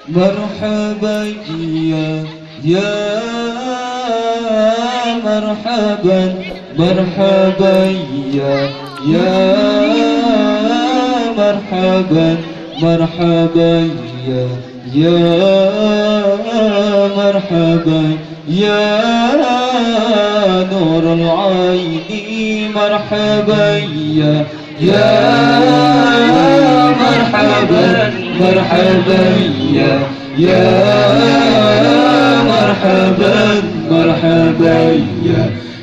مرحبا يا مرحبا مرحبا يا مرحبا مرحبا يا مرحبا يا نور العين مرحبا يا مرحبا مرحبا يا مرحبا مرحبا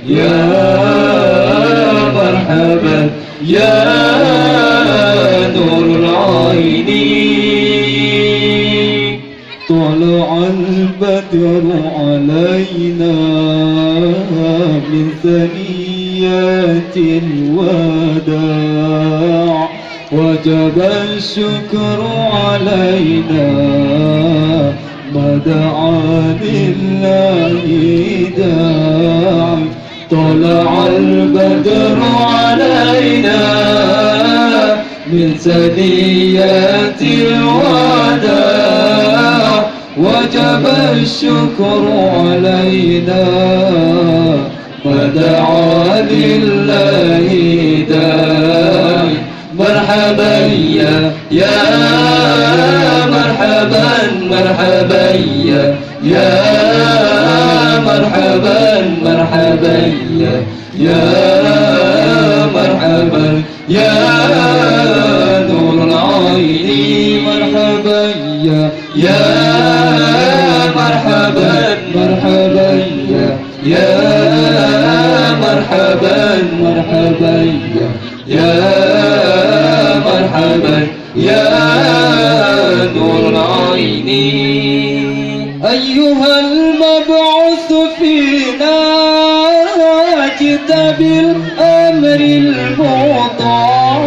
يا مرحبا يا نور العين طلع البدر علينا من ثنيات الوداع وجب الشكر علينا ما دعا لله داعي طلع البدر علينا من ثنيات الوداع وجب الشكر علينا ما دعا لله داعي مرحبا يا مرحبا مرحبا يا مرحبا مرحبا يا مرحبا يا نور العين مرحبا يا مرحبا مرحبا يا مرحبا مرحبا يا مرحبا يا نور العين أيها المبعوث فينا جئت بالأمر المطاع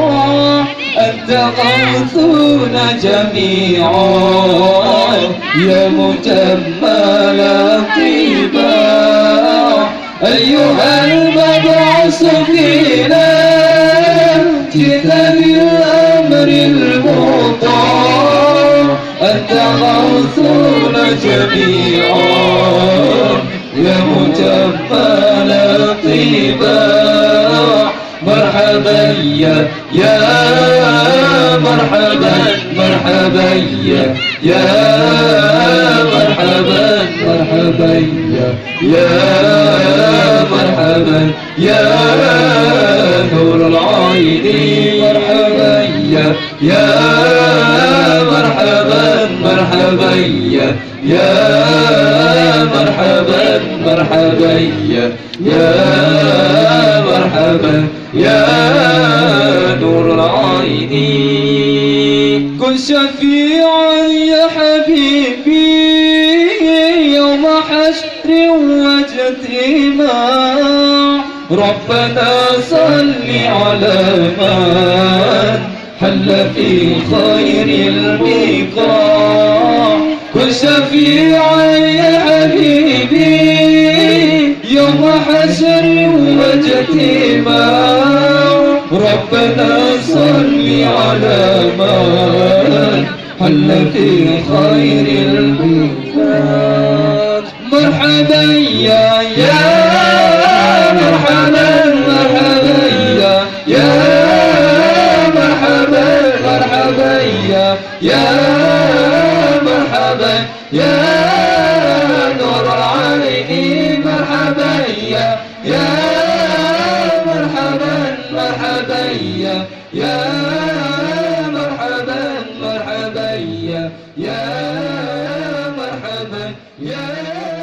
أنت غوثنا جميعا يا مجمل الطباع أيها المبعوث فينا جئت بالأمر المطاع أنت غوثنا جميعا يا مجمل الطباع مرحبا يا مرحبا مرحبا يا مرحبا مرحبا يا مرحبا يا نور العين مرحبا يا مرحبا مرحبا يا مرحبا مرحبا يا مرحبا يا نور العين كن شفيعا يا حبيبي يوم حشر واجتماع ربنا صل على من حل في خير البقاع كن شفيعا يا حبيبي يوم حشر واجتماع ربنا صل على من حل في خير البقاع مرحبا يا مرحبا مرحبا يا مرحبا مرحبا يا مرحبا يا نور العين مرحبا يا مرحبا مرحبا يا مرحبا مرحبا يا مرحبا يا